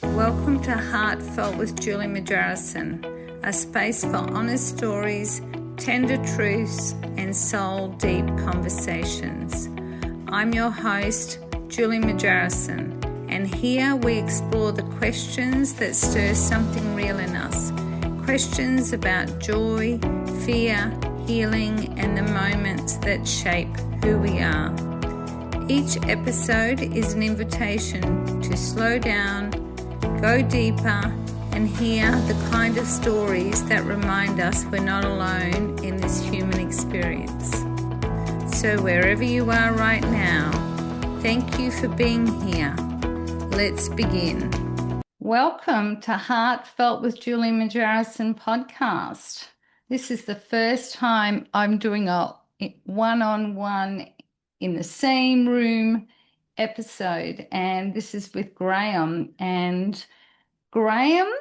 Welcome to Heartfelt with Julie Majarrison, a space for honest stories, tender truths, and soul-deep conversations. I'm your host, Julie Majarrison, and here we explore the questions that stir something real in us. Questions about joy, fear, healing, and the moments that shape who we are. Each episode is an invitation to slow down, go deeper, and hear the kind of stories that remind us we're not alone in this human experience. So wherever you are right now, thank you for being here. Let's begin. Welcome to Heartfelt with Julie Majarrison podcast. This is the first time I'm doing a one-on-one in the same room episode, and this is with Graeme. And Graeme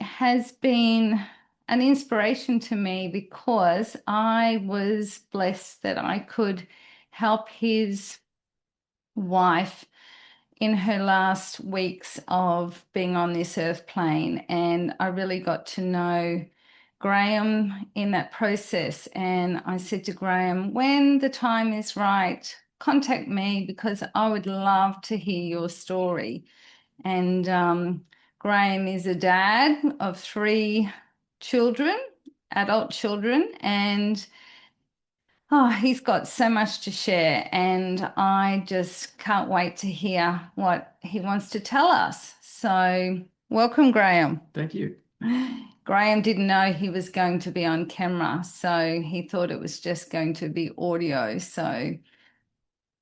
has been an inspiration to me because I was blessed that I could help his wife in her last weeks of being on this earth plane, and I really got to know Graeme in that process. And I said to Graeme, when the time is right, contact me because I would love to hear your story. And Graeme is a dad of 3 children, adult children, and he's got so much to share, and I just can't wait to hear what he wants to tell us. So welcome, Graeme. Thank you. Graeme didn't know he was going to be on camera, so he thought it was just going to be audio. So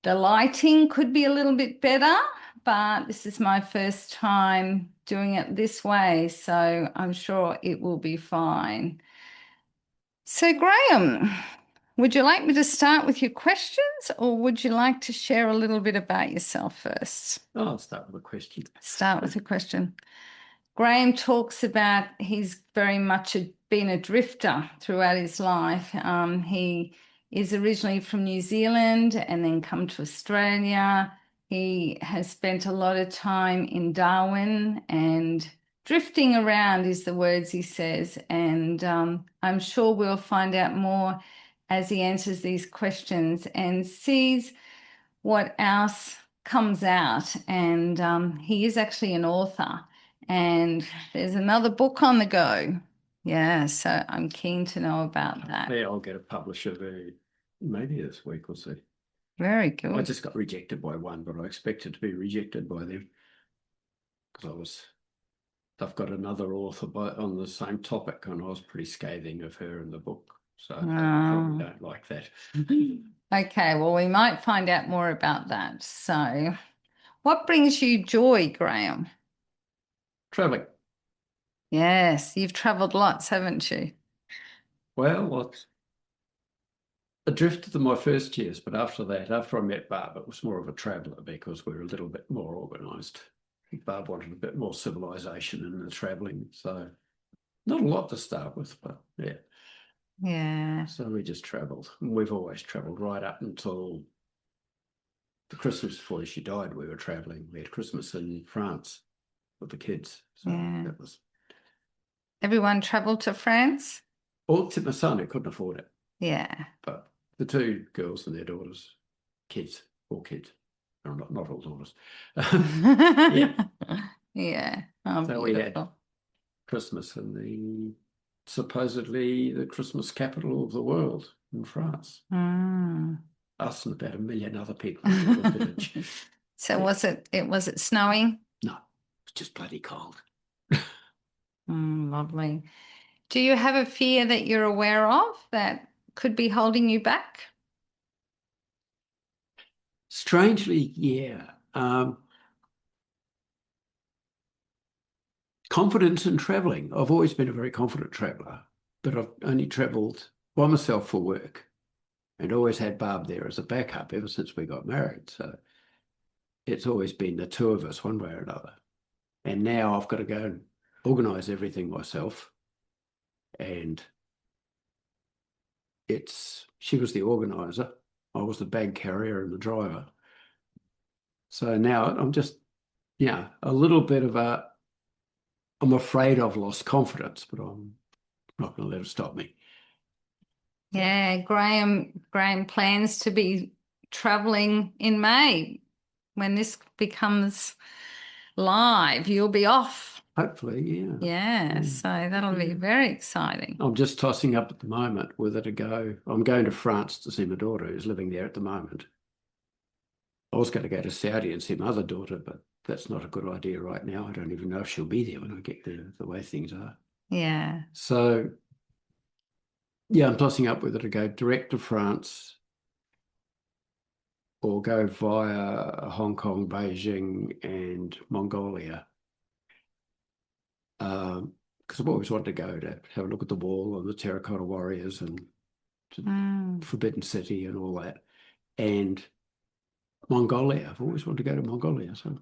the lighting could be a little bit better, but this is my first time doing it this way, so I'm sure it will be fine. So Graeme, would you like me to start with your questions, or would you like to share a little bit about yourself first? Oh, I'll start with a question. Start with a question. Graeme talks about he's very much been a drifter throughout his life. He is originally from New Zealand and then come to Australia. He has spent a lot of time in Darwin, and drifting around is the words he says. And I'm sure we'll find out more as he answers these questions and sees what else comes out. And he is actually an author, and there's another book on the go. Yeah, so I'm keen to know about that. Yeah, I'll get a publisher maybe this week or so. Very good. I just got rejected by one, but I expected to be rejected by them because I've got another author on the same topic, and I was pretty scathing of her in the book. So they probably don't like that. Okay, well, we might find out more about that. So what brings you joy, Graeme? Traveling. Yes, you've travelled lots, haven't you? Well, I drifted in my first years, but after I met Barb, it was more of a traveller because we were a little bit more organised. Barb wanted a bit more civilization in the travelling, so not a lot to start with, but yeah. Yeah. So we just travelled, and we've always travelled right up until the Christmas before she died. We were travelling. We had Christmas in France with the kids. So that was. Everyone travelled to France? All except my son, who couldn't afford it. Yeah. But the 2 girls and their daughters, kids, 4 kids. No, not all daughters. Yeah. Yeah. Oh, so beautiful. We had Christmas in supposedly the Christmas capital of the world in France. Us and about 1 million other people in the village. So was it snowing? No, it was just bloody cold. Lovely. Do you have a fear that you're aware of that could be holding you back? Strangely, yeah. Confidence in travelling. I've always been a very confident traveller, but I've only travelled by myself for work and always had Barb there as a backup ever since we got married. So it's always been the 2 of us one way or another. And now I've got to go and organise everything myself. And she was the organiser. I was the bag carrier and the driver. So now I'm just, a little bit of a I'm afraid I've lost confidence, but I'm not going to let it stop me. Yeah, Graeme plans to be travelling in May. When this becomes live, you'll be off. Hopefully, yeah. Yeah, so that'll be very exciting. I'm just tossing up at the moment whether to go. I'm going to France to see my daughter who's living there at the moment. I was going to go to Saudi and see my other daughter, but that's not a good idea right now. I don't even know if she'll be there when I get there, the way things are. Yeah. So, yeah, I'm tossing up whether to go direct to France or go via Hong Kong, Beijing, and Mongolia. Because I've always wanted to go to have a look at the wall and the terracotta warriors and Forbidden City and all that. And Mongolia. I've always wanted to go to Mongolia. So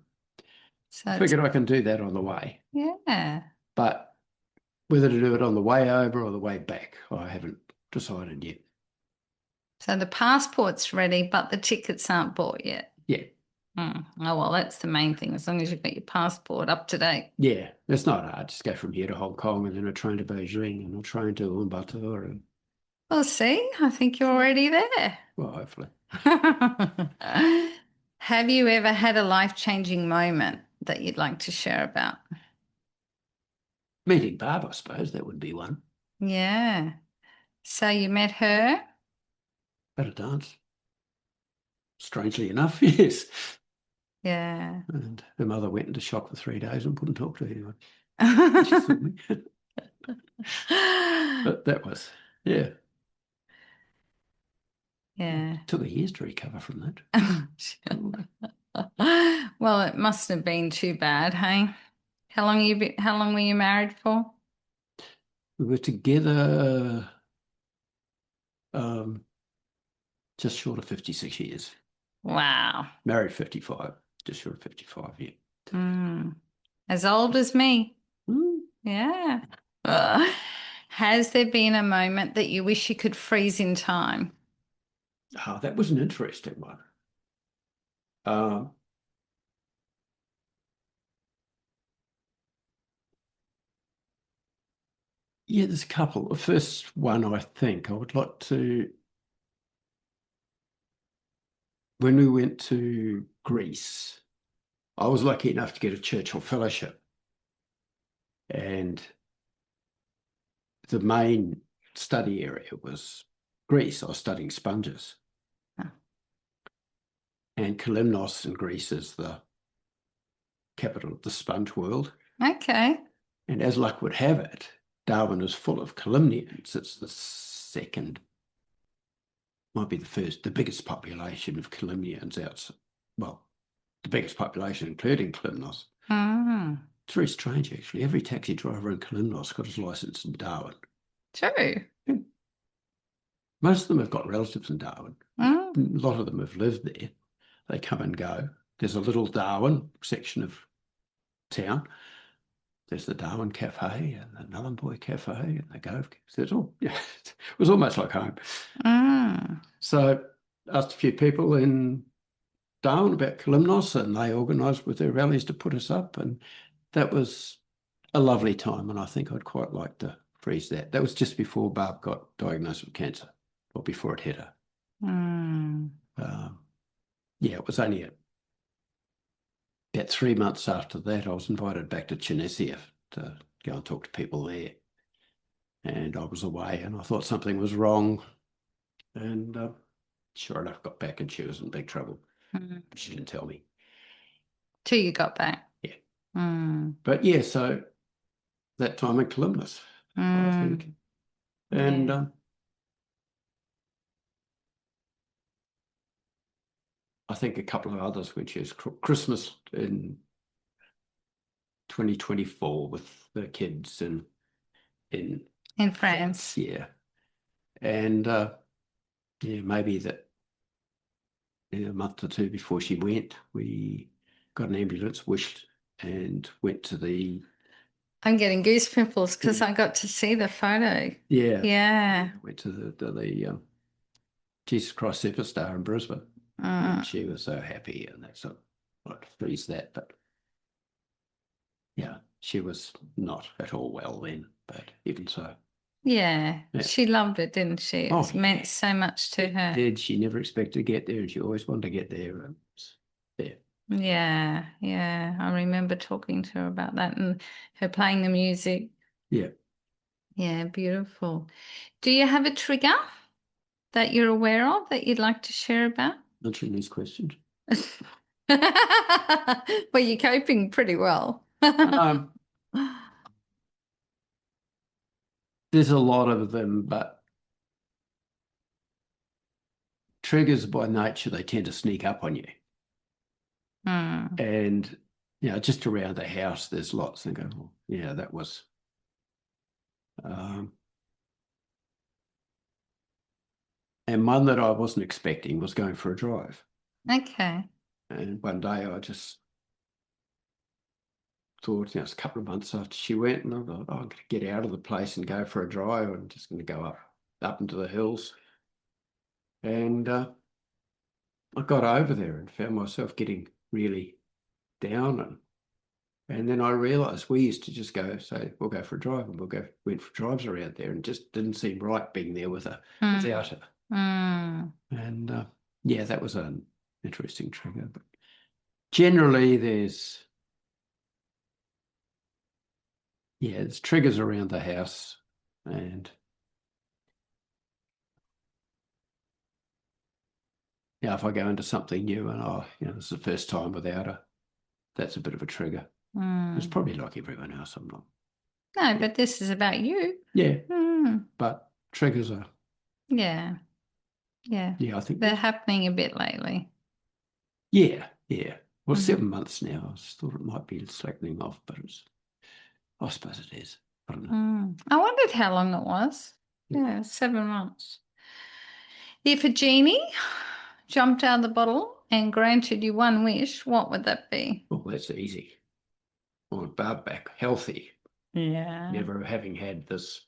I figured I can do that on the way. Yeah. But whether to do it on the way over or the way back, I haven't decided yet. So the passport's ready, but the tickets aren't bought yet. Yeah. Oh, well, that's the main thing, as long as you've got your passport up to date. Yeah, it's not hard. Just go from here to Hong Kong and then a train to Beijing and a train to Ulaanbaatar. And... Well, see, I think you're already there. Well, hopefully. Have you ever had a life-changing moment that you'd like to share about? Meeting Barb, I suppose, that would be one. Yeah. So you met her? At a dance. Strangely enough, yes. Yeah. And her mother went into shock for 3 days and wouldn't talk to anyone. But that was, yeah. Yeah. It took years to recover from that. Well, it must have been too bad, hey? How long were you married for? We were together just short of 56 years. Wow. Married 55, just short of 55, yeah. As old as me. Yeah. Has there been a moment that you wish you could freeze in time? Oh, that was an interesting one. Yeah, there's a couple. The first one, I think, I would like to, when we went to Greece, I was lucky enough to get a Churchill Fellowship. And the main study area was Greece. I was studying sponges. Oh. And Kalymnos in Greece is the capital of the sponge world. Okay. And as luck would have it, Darwin is full of Kalymnians. It's the second, might be the first, the biggest population of Kalymnians outside. Well, the biggest population, including Kalymnos. It's very strange, actually. Every taxi driver in Kalymnos got his license in Darwin. True. Yeah. Most of them have got relatives in Darwin. A lot of them have lived there. They come and go. There's a little Darwin section of town. There's the Darwin Cafe and the Nhulunbuy Cafe and the Gove. There's all, yeah, it was almost like home. So I asked a few people in Darwin about Kalymnos, and they organised with their rallies to put us up, and that was a lovely time, and I think I'd quite like to freeze that. That was just before Barb got diagnosed with cancer, or before it hit her. Yeah, it was only about 3 months after that, I was invited back to Tunisia to go and talk to people there. And I was away and I thought something was wrong. And sure enough, got back and she was in big trouble. She didn't tell me. Till you got back? Yeah. But yeah, so that time in Kalymnos, I think. And I think a couple of others, which is Christmas in 2024 with the kids in France. Yeah. And yeah, maybe that a month or two before she went, we got an ambulance, wished, and went to the... I'm getting goose pimples because I got to see the photo. Yeah. Yeah. Went to the Jesus Christ Superstar in Brisbane. And she was so happy, and that's I'd freeze that. But yeah, she was not at all well then, but even so. Yeah. She loved it, didn't she? It meant so much to her. Did. She never expected to get there, and she always wanted to get there. Yeah, yeah. I remember talking to her about that and her playing the music. Yeah. Yeah, beautiful. Do you have a trigger that you're aware of that you'd like to share about? Answering these questions. Well, you're coping pretty well. There's a lot of them, but triggers by nature, they tend to sneak up on you. And, just around the house, there's lots and go, oh, yeah, that was. And one that I wasn't expecting was going for a drive. Okay. And one day I just thought, it's a couple of months after she went, and I thought, I'm going to get out of the place and go for a drive. I'm just going to go up into the hills. And I got over there and found myself getting really down. And then I realised we used to just say, we'll go for a drive, and went for drives around there, and just didn't seem right being there without her. And that was an interesting trigger. But generally, there's triggers around the house, and if I go into something new and this is the first time without her, that's a bit of a trigger. It's probably like everyone else. I'm not. No, but this is about you. Yeah. But triggers are. Yeah. Yeah. Yeah, I think they're happening a bit lately. Yeah. Well, 7 months now. I just thought it might be slackening off, but I suppose it is. I don't know. I wondered how long it was. Yeah, 7 months. If a genie jumped out of the bottle and granted you one wish, what would that be? Well, that's easy. I want Barb back healthy. Yeah. Never having had this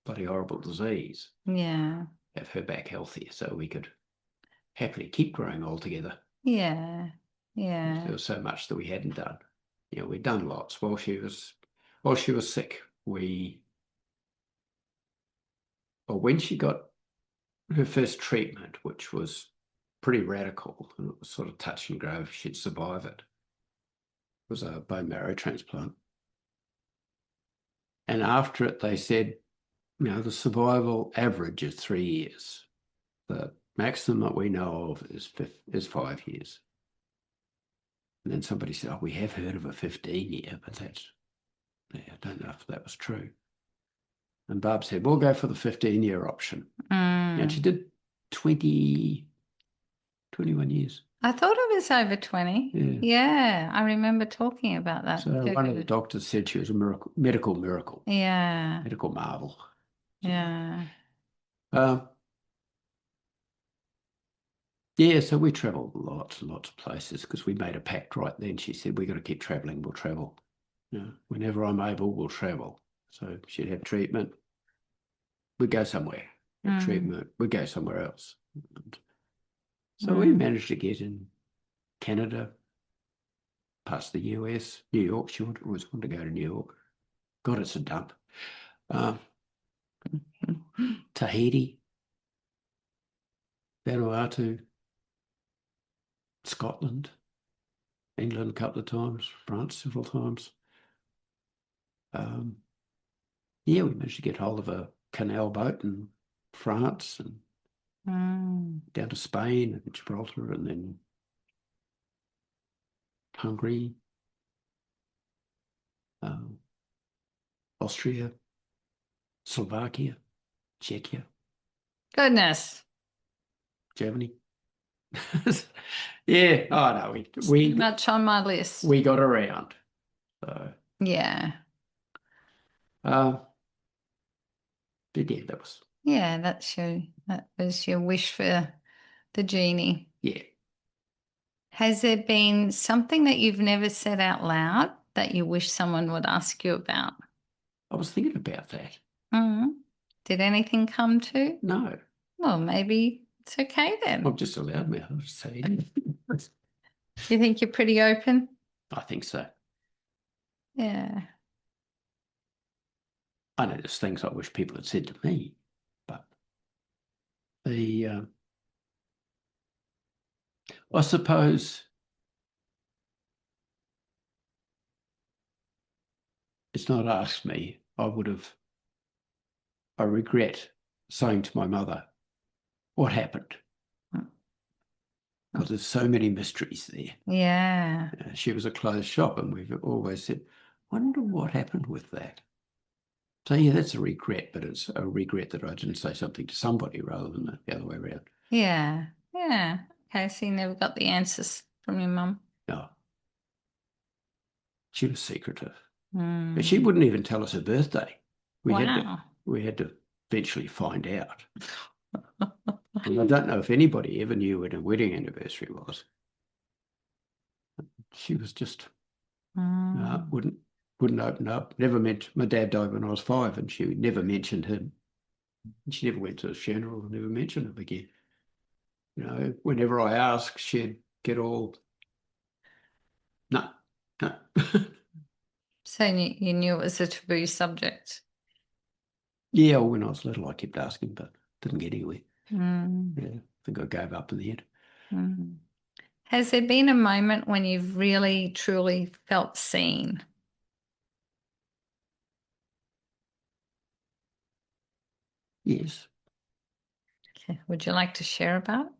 bloody horrible disease. Yeah. Have her back healthy so we could happily keep growing all together. Yeah. Yeah. There was so much that we hadn't done. We'd done lots while she was sick. When she got her first treatment, which was pretty radical, and it was sort of touch and go if she'd survive it, was a bone marrow transplant. And after it, they said, the survival average is 3 years. The maximum that we know of is 5 years. And then somebody said, we have heard of a 15-year, but I don't know if that was true. And Barb said, we'll go for the 15-year option. And she did 21 years. I thought it was over 20. Yeah, I remember talking about that. So one of the doctors said she was a medical miracle. Yeah. Medical marvel. Yeah. So we travelled lots and lots of places because we made a pact right then. She said, we've got to keep travelling, we'll travel. Whenever I'm able, we'll travel. So she'd have treatment, we'd go somewhere. Have treatment, we'd go somewhere else. And so we managed to get in Canada, past the US, New York. She always wanted to go to New York. God, it's a dump. Tahiti, Vanuatu, Scotland, England a couple of times, France several times. We managed to get hold of a canal boat in France and down to Spain and Gibraltar, and then Hungary, Austria, Slovakia, Czechia. Goodness. Germany. No, we much on my list. We got around. So yeah. But that was. Yeah, that was your wish for the genie. Yeah. Has there been something that you've never said out loud that you wish someone would ask you about? I was thinking about that. Did anything come to? No. Well, maybe it's okay then. I'm just a loudmouth, to say. You think you're pretty open? I think so. Yeah. I know there's things I wish people had said to me, but I suppose it's not asked me. I regret saying to my mother, what happened? Because there's so many mysteries there. Yeah. She was a closed shop, and we've always said, wonder what happened with that. So, yeah, that's a regret, but it's a regret that I didn't say something to somebody rather than the other way around. Yeah. Yeah. Okay, so you never got the answers from your mum? No. She was secretive. Mm. But she wouldn't even tell us her birthday. We Wow. had to eventually find out. And I don't know if anybody ever knew when her wedding anniversary was. She was just wouldn't open up. Never meant. My dad died when I was 5, and she never mentioned him. And she never went to his funeral and never mentioned him again. You know, whenever I asked, she'd get all, no. So you knew it was a taboo subject? Yeah, when I was little, I kept asking, but didn't get anywhere. Mm. Yeah, I think I gave up in the end. Mm. Has there been a moment when you've really, truly felt seen? Yes. Okay. Would you like to share about it?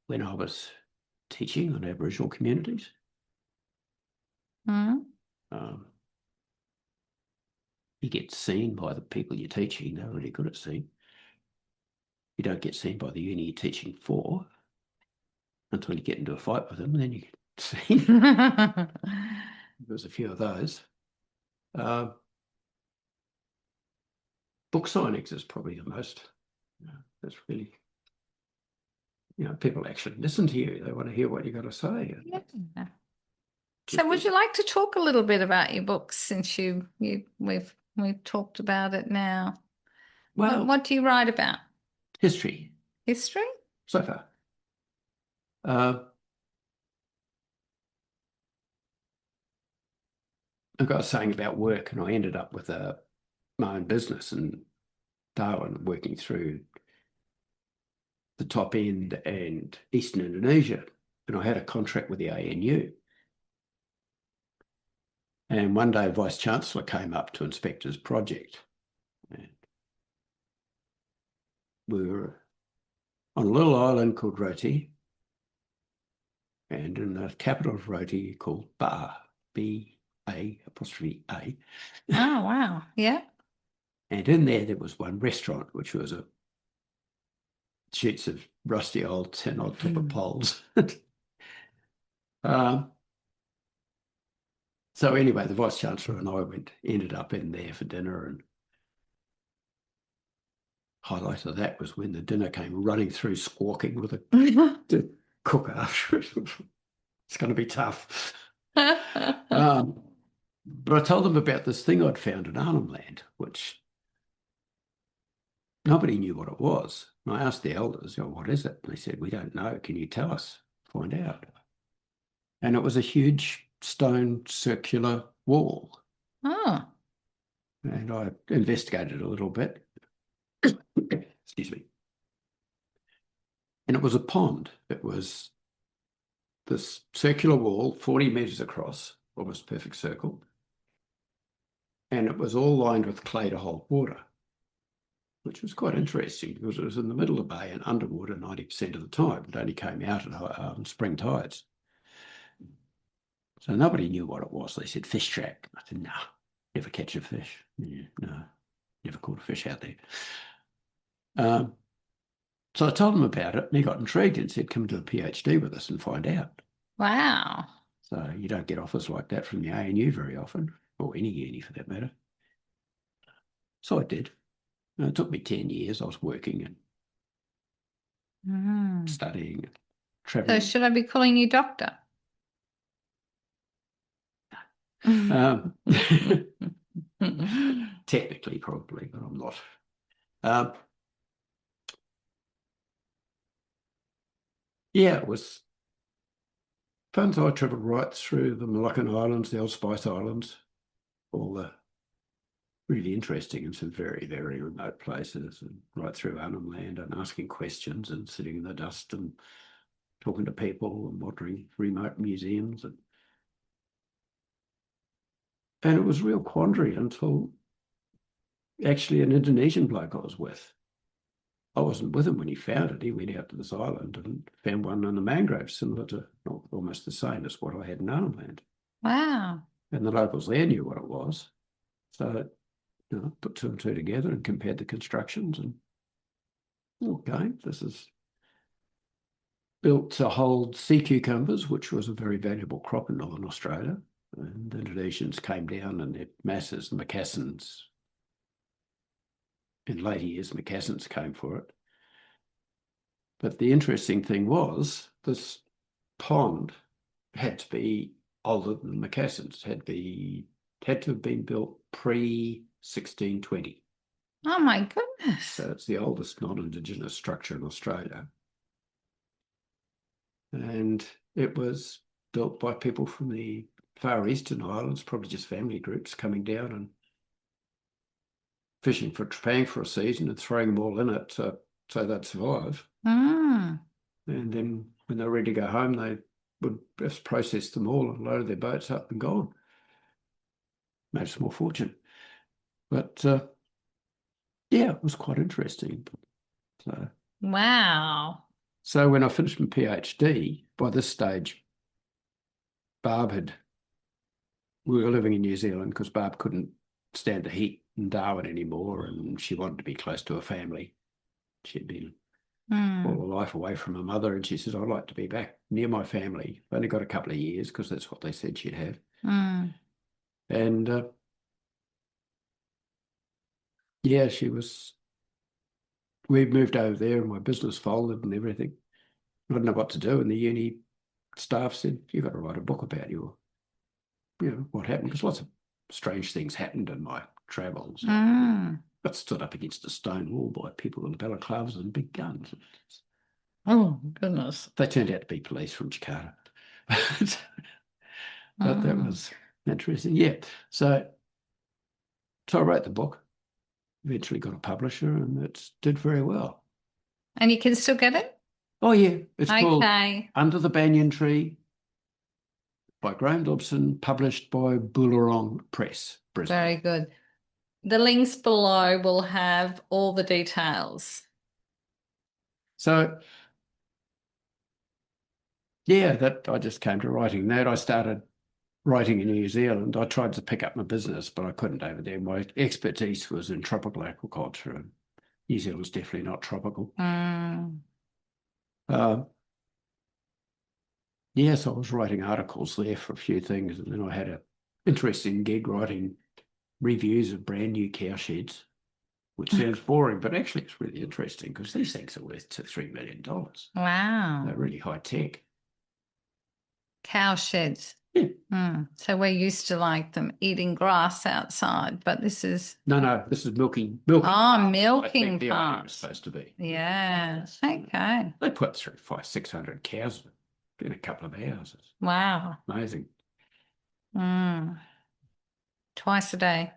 When I was teaching on Aboriginal communities, Mm. You get seen by the people you're teaching. They're really good at seeing. You don't get seen by the uni you're teaching for until you get into a fight with them, and then you get seen. There's a few of those. Book signings is probably the most. That's really, people actually listen to you. They want to hear what you got to say. Yeah. So would you like to talk a little bit about your books, since we've talked about it now? Well, what do you write about? History. History? So far. Like I was saying about work, and I ended up with my own business in Darwin, working through the top end and Eastern Indonesia. And I had a contract with the ANU. And one day, a Vice Chancellor came up to inspect his project. And we were on a little island called Roti, and in the capital of Roti called Barb, B-A''A. Oh, wow. Yeah. And in there was one restaurant, which was sheets of rusty old tin on top of poles. So anyway, the Vice Chancellor and I ended up in there for dinner, and highlight of that was when the dinner came running through squawking with the cook after it. It's going to be tough. But I told them about this thing I'd found in Arnhem Land, which nobody knew what it was. And I asked the elders, what is it? And they said, we don't know. Can you tell us? Find out. And it was a huge stone circular wall. Oh. And I investigated a little bit. Excuse me. And it was a pond. It was this circular wall, 40 metres across, almost perfect circle. And it was all lined with clay to hold water, which was quite interesting because it was in the middle of the bay and underwater 90% of the time. It only came out at spring tides. So nobody knew what it was. They said fish trap. I said, no, never catch a fish. Yeah, no, never caught a fish out there. So I told him about it, and he got intrigued and said, come to the PhD with us and find out. Wow. So you don't get offers like that from the ANU very often, or any uni for that matter. So I did. And it took me 10 years. I was working and studying and traveling. So should I be calling you doctor? Technically, probably, but I'm not. Yeah, it was fun. So I travelled right through the Moluccan Islands, the Old Spice Islands, all the really interesting and some very, very remote places, and right through Arnhem Land, and asking questions and sitting in the dust and talking to people and wandering remote museums. And it was a real quandary until actually an Indonesian bloke I was with. I wasn't with him when he found it. He went out to this island and found one in the mangroves, similar to, almost the same as what I had in Arnhem Land. Wow. And the locals there knew what it was. So, put two and two together and compared the constructions, and okay, this is built to hold sea cucumbers, which was a very valuable crop in Northern Australia. And the Indonesians came down in their masses, the Macassans. In later years, Macassans came for it. But the interesting thing was this pond had to be older than the Macassans, had to have been built pre-1620. Oh, my goodness. So it's the oldest non-Indigenous structure in Australia. And it was built by people from the Far Eastern Islands, probably just family groups coming down and fishing for Trepang for a season and throwing them all in it so they'd survive. Mm. And then when they were ready to go home, they would just process them all and load their boats up and gone. Made a small fortune. But yeah, it was quite interesting. So, Wow. so when I finished my PhD, by this stage, we were living in New Zealand because Barb couldn't stand the heat in Darwin anymore, and she wanted to be close to her family. She'd been all her life away from her mother, and she says, I'd like to be back near my family. I've only got a couple of years because that's what they said she'd have. And yeah, we moved over there and my business folded and everything. I didn't know what to do, and the uni staff said, you've got to write a book about what happened, because lots of strange things happened in my travels. Got stood up against a stone wall by people with balaclavas and big guns. Oh, goodness. They turned out to be police from Jakarta. But that was interesting. Yeah. So I wrote the book, eventually got a publisher, and it did very well. And you can still get it? Oh, yeah. It's called Okay. Under the Banyan Tree by Graeme Dobson, published by Boolarong Press, Brisbane. Very good. The links below will have all the details. So, yeah, that I just came to writing that. I started writing in New Zealand. I tried to pick up my business, but I couldn't over there. My expertise was in tropical aquaculture, and New Zealand's definitely not tropical. Yes, I was writing articles there for a few things, and then I had an interesting gig writing reviews of brand new cow sheds, which sounds boring, but actually it's really interesting because these things are worth $2-3 million. Wow. They're really high tech. Cow sheds. Yeah. So we're used to like them eating grass outside, but this is... No, this is milking. Oh, milking I think the idea parts. was supposed to be. Yeah. Okay. They put through 500-600 cows in a couple of hours. It's wow. amazing. Twice a day.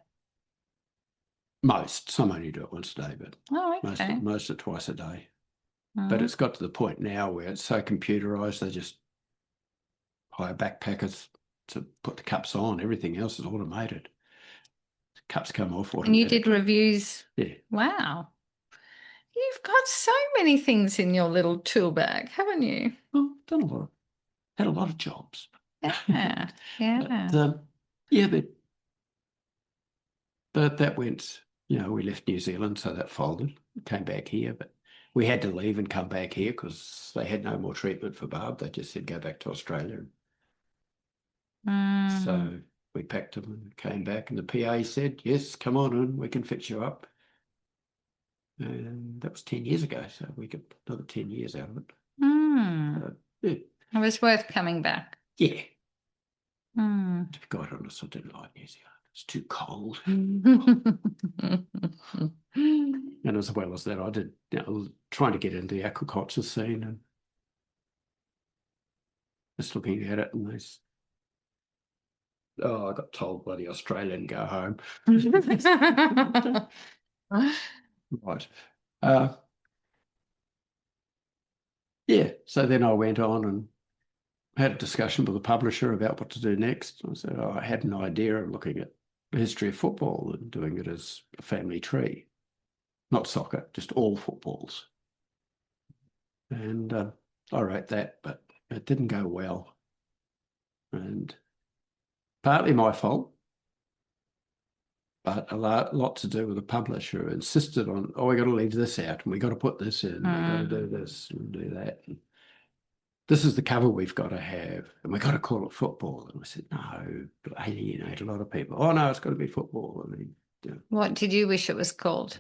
Some only do it once a day, but most are twice a day. But it's got to the point now where it's so computerized, they just hire backpackers to put the cups on. Everything else is automated. The cups come off automatically. And you did reviews? Yeah. Wow. You've got so many things in your little tool bag, haven't you? Well, done a lot. Had a lot of jobs. Yeah, yeah. But that went, we left New Zealand, so that folded. Came back here, but we had to leave and come back here because they had no more treatment for Barb. They just said go back to Australia. So we packed them and came back, and the PA said, yes, come on in, we can fix you up. And that was 10 years ago, so we got another 10 years out of it. Yeah. It was worth coming back. Yeah. To be quite honest, I didn't like New Zealand. It's too cold. And as well as that, I did trying to get into the aquaculture scene, and just looking at it, and I got told by the Australian, go home. Right. Yeah, so then I went on and had a discussion with the publisher about what to do next. I said, I had an idea of looking at the history of football and doing it as a family tree, not soccer, just all footballs. And I wrote that, but it didn't go well. And partly my fault, but a lot to do with the publisher who insisted on, we got to leave this out and we got to put this in, we got to do this and do that. And this is the cover we've got to have, and we've got to call it football. And I said, no, alienate a lot of people. Oh, no, it's got to be football. I mean, what did you wish it was called?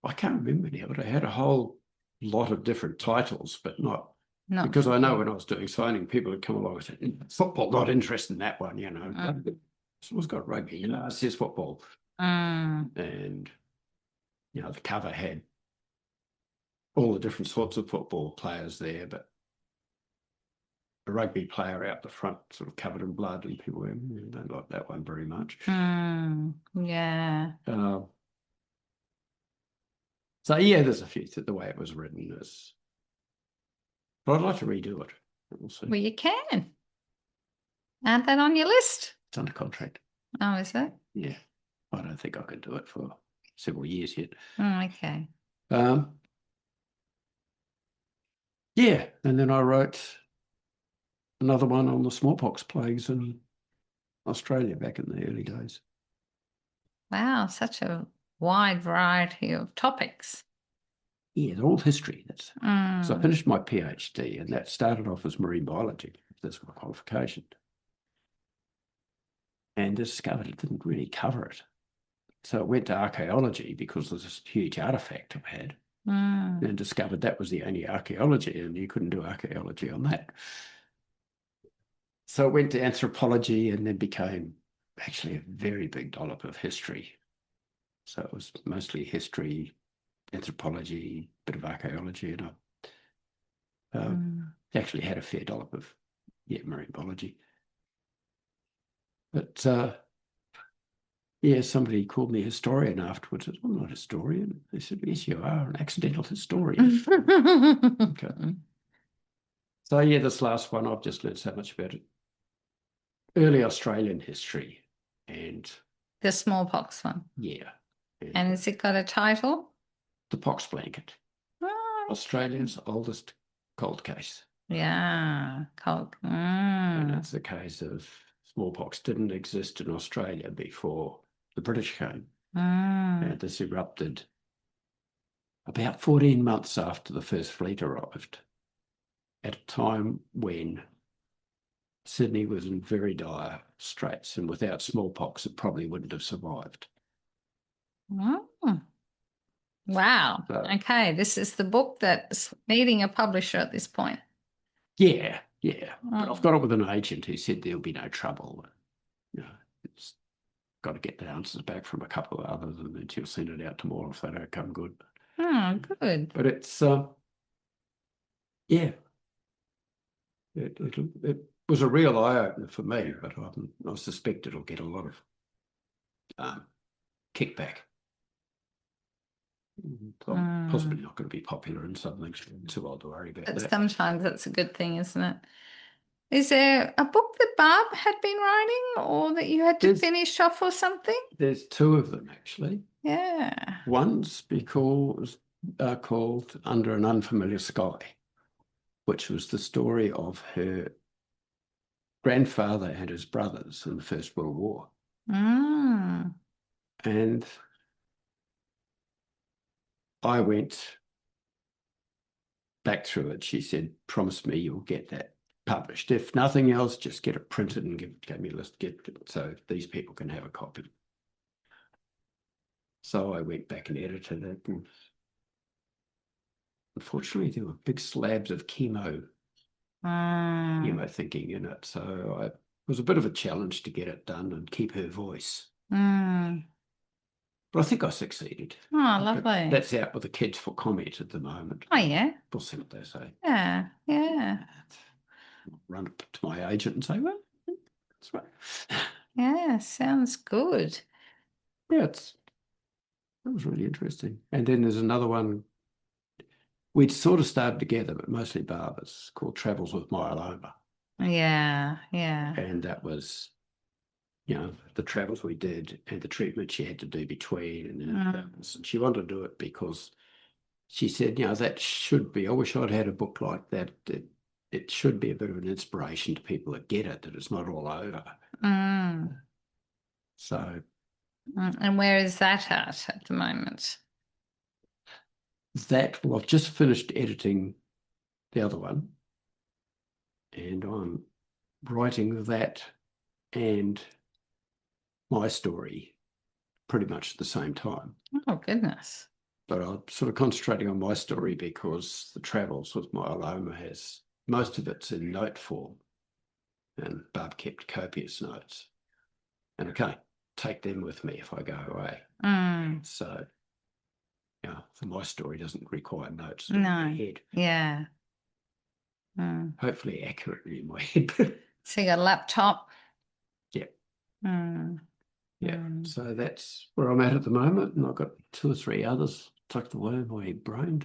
I can't remember now, but I had a whole lot of different titles, but not because football. I know when I was doing signing, people would come along and say, football, not interested in that one, It's got rugby, it says football. And, the cover had all the different sorts of football players there, but a rugby player out the front sort of covered in blood, and people don't like that one very much. Yeah. So, yeah, there's a few the way it was written is, but I'd like to redo it. We'll see. Well, you can. Add that on your list. It's under contract. Oh, is it? Yeah. I don't think I can do it for several years yet. Okay. Yeah, and then I wrote another one on the smallpox plagues in Australia back in the early days. Wow, such a wide variety of topics. Yeah, they're all history. So I finished my PhD, and that started off as marine biology. That's my qualification. And discovered it didn't really cover it. So it went to archaeology because there's this huge artifact I've had, and discovered that was the only archaeology, and you couldn't do archaeology on that. So it went to anthropology and then became actually a very big dollop of history. So it was mostly history, anthropology, bit of archaeology, and I actually had a fair dollop of marine biology. But somebody called me a historian afterwards. I said, I'm not a historian. They said, yes, you are an accidental historian. Okay. So this last one, I've just learned so much about it. Early Australian history and the smallpox one. Yeah. And has it got a title? The Pox Blanket. Oh. Australia's oldest cold case. Yeah, cold. And it's the case of smallpox didn't exist in Australia before the British came. And this erupted about 14 months after the first fleet arrived, at a time when Sydney was in very dire straits, and without smallpox, it probably wouldn't have survived. Wow. So, okay, this is the book that's needing a publisher at this point. Yeah. But I've got it with an agent who said there'll be no trouble. It's got to get the answers back from a couple of others, and then she'll send it out to more if they don't come good. Oh, good. But it's, it was a real eye-opener for me, but I suspect it'll get a lot of kickback. I'm possibly not going to be popular in some things. I'm too old to worry about that. Sometimes that's a good thing, isn't it? Is there a book that Barb had been writing or that you had to finish off or something? There's two of them, actually. Yeah. One's called Under an Unfamiliar Sky, which was the story of her grandfather and his brothers in the First World War. And I went back through it. She said, promise me you'll get that published. If nothing else, just get it printed and give me a list, so these people can have a copy. So I went back and edited it. And unfortunately, there were big slabs of chemothinking in it. So it was a bit of a challenge to get it done and keep her voice. But I think I succeeded. Oh, lovely. That's out with the kids for comment at the moment. Oh, yeah. We'll see what they say. Yeah. run up to my agent and say, well, that's right. Yeah, sounds good. Yeah, that was really interesting. And then there's another one. We'd sort of started together, but mostly Barb. It's called Travels with Myeloma. Yeah, yeah. And that was, the travels we did and the treatment she had to do between. And she wanted to do it because she said, that should be, I wish I'd had a book like that. It should be a bit of an inspiration to people that get it, that it's not all over. So. And where is that at the moment? Well, I've just finished editing the other one, and I'm writing that and my story pretty much at the same time. Oh, goodness. But I'm sort of concentrating on my story because the travels with myeloma has, most of it's in note form, and Barb kept copious notes. And I can't take them with me if I go away. So, for my story doesn't require notes in my head. Yeah. Hopefully accurately in my head. So you got a laptop? Yeah. Yeah. So that's where I'm at the moment, and I've got 2 or 3 others tucked away in my brain.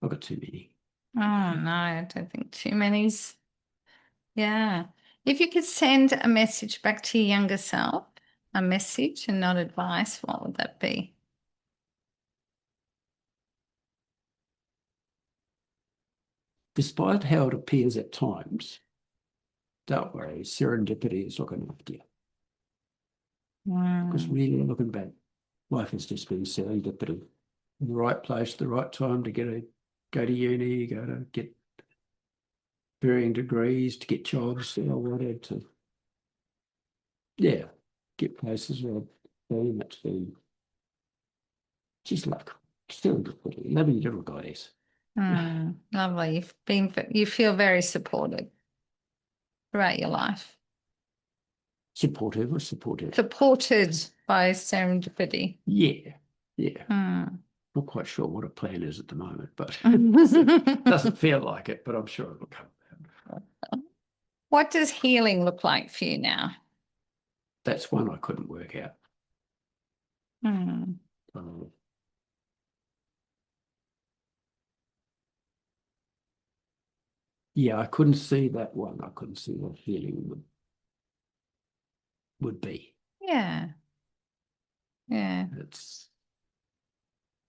I've got too many. Oh no, I don't think too many's. Yeah. If you could send a message back to your younger self, a message and not advice, what would that be? Despite how it appears at times, don't worry, serendipity is looking after you. Because really looking back, life has just been serendipity. In the right place, the right time to go to uni, go to get varying degrees, to get jobs, whatever, to get places where very much just luck. Serendipity. Love you, little goddess. Lovely. You feel very supported throughout your life. Supportive or supportive? Supported by serendipity. Yeah. Not quite sure what a plan is at the moment, but it doesn't feel like it, but I'm sure it'll come. What does healing look like for you now? That's one I couldn't work out. Yeah, I couldn't see that one. I couldn't see what healing would be. Yeah.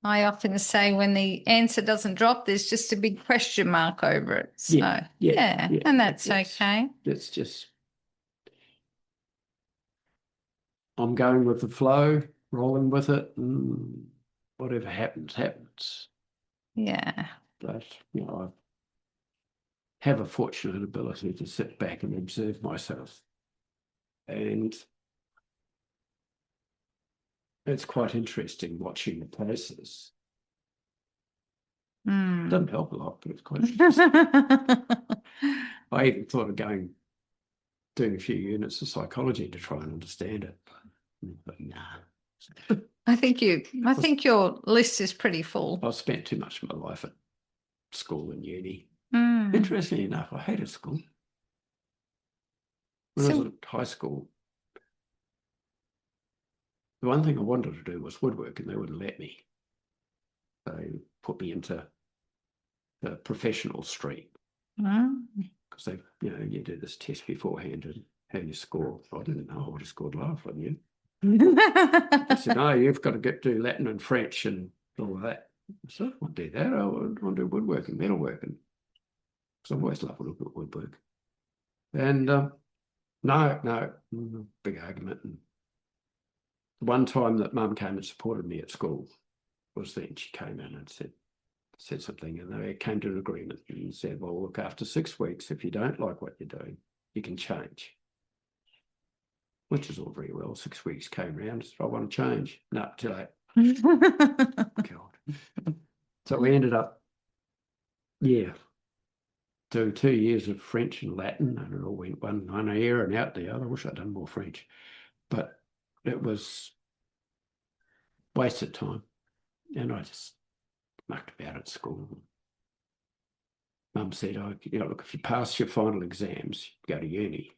I often say when the answer doesn't drop, there's just a big question mark over it. So, and that's okay. It's just, I'm going with the flow, rolling with it, and whatever happens, happens. Yeah. But, I have a fortunate ability to sit back and observe myself. And it's quite interesting watching the process. Doesn't help a lot, but it's quite interesting. I even thought of doing a few units of psychology to try and understand it. But nah. I think your list is pretty full. I've spent too much of my life at school and uni. Interestingly enough, I hated school. When I was at high school, the one thing I wanted to do was woodwork, and they wouldn't let me. They put me into the professional stream because they, you do this test beforehand and have your score. I didn't know. I just scored low on you. They said, "No, you've got to do Latin and French and all of that." I said, "I won't do that. I want to do woodwork and metalworking." Because I've always loved to look at woodwork. And no, big argument. And one time that Mum came and supported me at school was then she came in and said something, and they came to an agreement and said, "Well, look, after 6 weeks, if you don't like what you're doing, you can change." Which is all very well. 6 weeks came round. I want to change. No, too late. God. So we ended up, doing 2 years of French and Latin, and it all went one ear and out the other. I wish I'd done more French, but it was wasted time. And I just mucked about at school. Mum said, "Oh, look, if you pass your final exams, go to uni."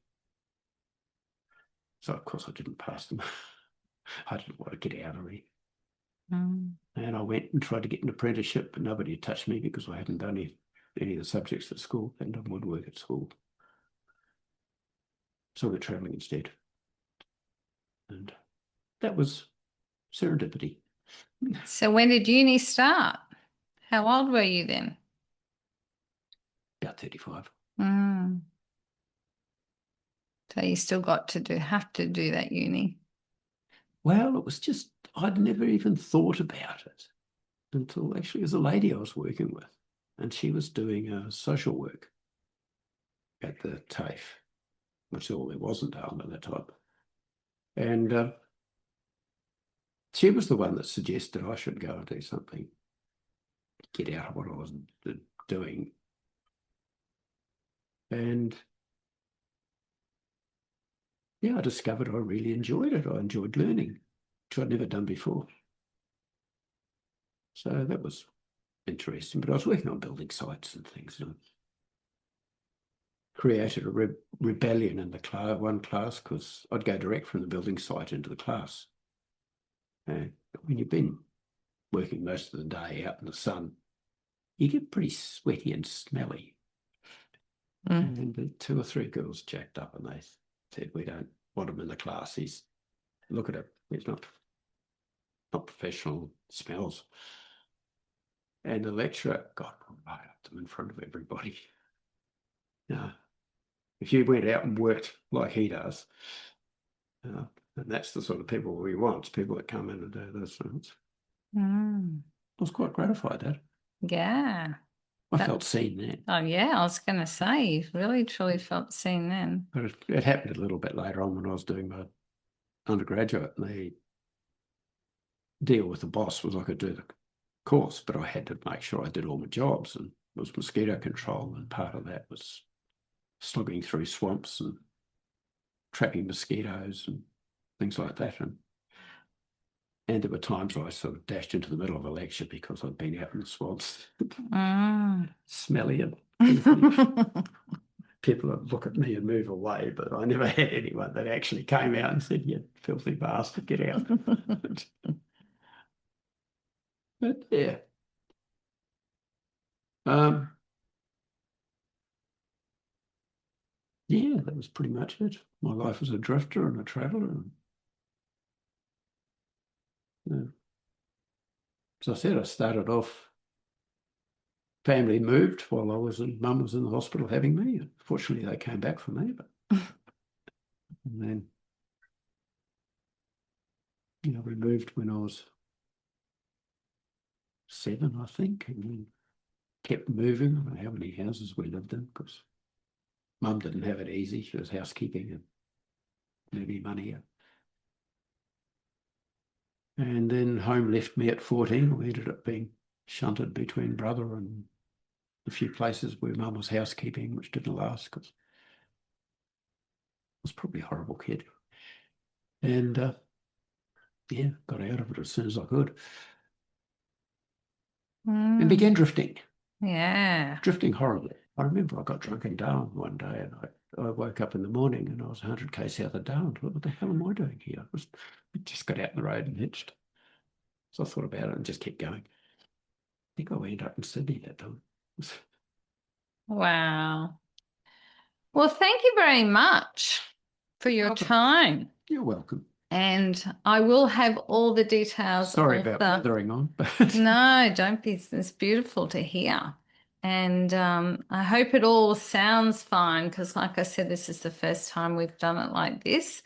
So, of course, I didn't pass them. I didn't want to get out of there. And I went and tried to get an apprenticeship, but nobody had touched me because I hadn't done any of the subjects at school. I hadn't done woodwork at school. So I went travelling instead. And that was serendipity. So when did uni start? How old were you then? About 35. So you still got to have to do that uni? Well, it was just, I'd never even thought about it until actually there's a lady I was working with, and she was doing social work at the TAFE, which all there was in Darwin at that time. And she was the one that suggested I should go and do something, get out of what I was doing. And yeah, I discovered I really enjoyed it. I enjoyed learning, which I'd never done before. So that was interesting. But I was working on building sites and things. And I created a rebellion in the one class because I'd go direct from the building site into the class. And when you've been working most of the day out in the sun, you get pretty sweaty and smelly. And the 2 or 3 girls jacked up and they said, "We don't want him in the class. Look at him. He's not professional, smells." And the lecturer got right up to him in front of everybody. Now, if you went out and worked like he does, and that's the sort of people we want, people that come in and do those things. I was quite gratified at it. Yeah. I felt seen then. Oh, yeah, I was going to say, you really, truly felt seen then. But it happened a little bit later on when I was doing my undergraduate, and the deal with the boss was I could do the course, but I had to make sure I did all my jobs, and it was mosquito control, and part of that was slogging through swamps and trapping mosquitoes and things like that. And there were times I sort of dashed into the middle of a lecture because I'd been out in the swamps, smelly and people would look at me and move away, but I never had anyone that actually came out and said, "You filthy bastard, get out." But yeah. Yeah, that was pretty much it. My life as a drifter and a traveller. As I said, I started off, family moved while Mum was in the hospital having me. Fortunately, they came back for me. But and then, we moved when I was 7, I think, and then kept moving. I don't know how many houses we lived in because Mum didn't have it easy. She was housekeeping and moving money. And then home left me at 14. We ended up being shunted between brother and a few places where Mum was housekeeping, which didn't last because I was probably a horrible kid. And got out of it as soon as I could. And began drifting. Yeah. Drifting horribly. I remember I got drunk in Darwin one day, and I woke up in the morning and I was 100 k's south of Darwin. What the hell am I doing here? I just got out in the road and hitched. So I thought about it and just kept going. I think I ended up in Sydney that time. Wow. Well, thank you very much for your time. You're welcome. And I will have all the details. Sorry about blithering on. No, don't be. It's beautiful to hear. And I hope it all sounds fine because, like I said, this is the first time we've done it like this.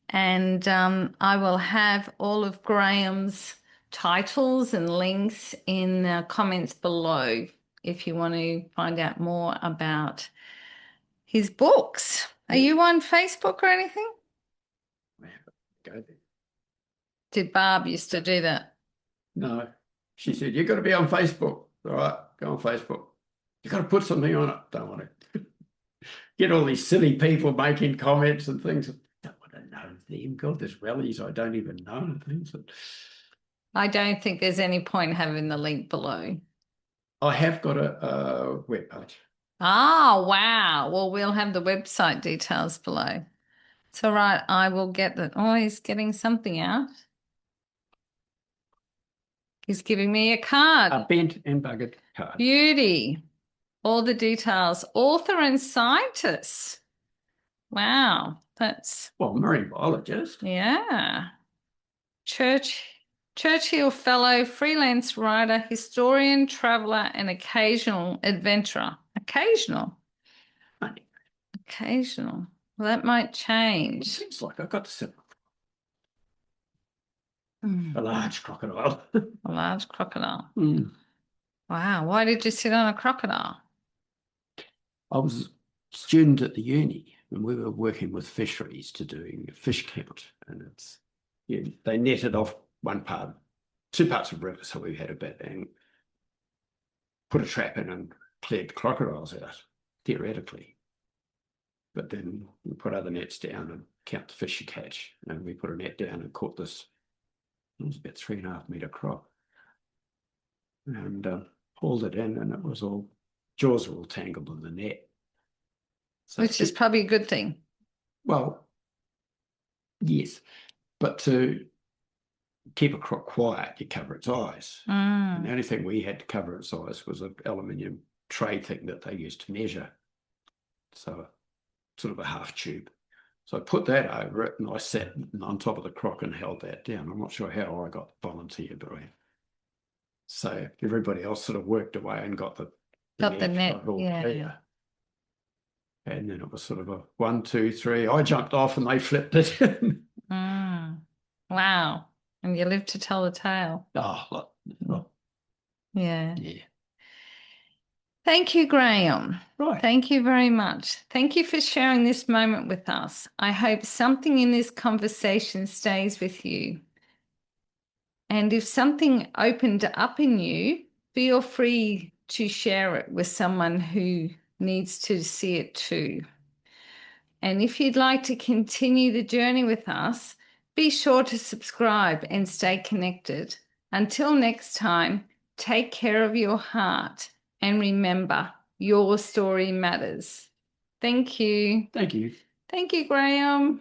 And I will have all of Graeme's titles and links in the comments below if you want to find out more about his books. Are you on Facebook or anything? Go there. Did Barb used to do that? No. She said, "You've got to be on Facebook." All right, go on Facebook. You've got to put something on it. Don't want to get all these silly people making comments and things. I don't want to know them. God, there's rallies I don't even know and things. I don't think there's any point having the link below. I have got a web page. Oh, wow. Well, we'll have the website details below. It's all right. I will get that. Oh, he's getting something out. He's giving me a card. A bent and buggered card. Beauty. All the details. Author and scientist. Wow. That's, Well, marine biologist. yeah. Churchill Fellow, freelance writer, historian, traveller, and occasional adventurer. Occasional. Funny. Occasional. Well, that might It change. seems like I got to sit Mm. a large crocodile. A large crocodile. Mm. Wow. Why did you sit on a crocodile? I was a student at the uni and we were working with fisheries to doing a fish count. And they netted off two parts of the river. So we had a bit and put a trap in and cleared the crocodiles out, theoretically. But then we put other nets down and count the fish you catch. And we put a net down and caught this, it was about 3.5 metre croc. And hauled it in and it was jaws were all tangled in the net. So Which is probably a good thing. Well, yes. But to keep a croc quiet, you cover its eyes. And the only thing we had to cover its eyes was an aluminium tray thing that they used to measure. So sort of a half tube. So I put that over it and I sat on top of the croc and held that down. I'm not sure how I got volunteer, but so everybody else sort of worked away and got the net. Yeah. Clear. And then it was sort of a 1, 2, 3. I jumped off and they flipped it in. Wow. And you lived to tell the tale. Yeah. Yeah. Thank you, Graeme. Right. Thank you very much. Thank you for sharing this moment with us. I hope something in this conversation stays with you. And if something opened up in you, feel free to share it with someone who needs to see it too. And if you'd like to continue the journey with us, be sure to subscribe and stay connected. Until next time, take care of your heart and remember, your story matters. Thank you. Thank you. Thank you, Graeme.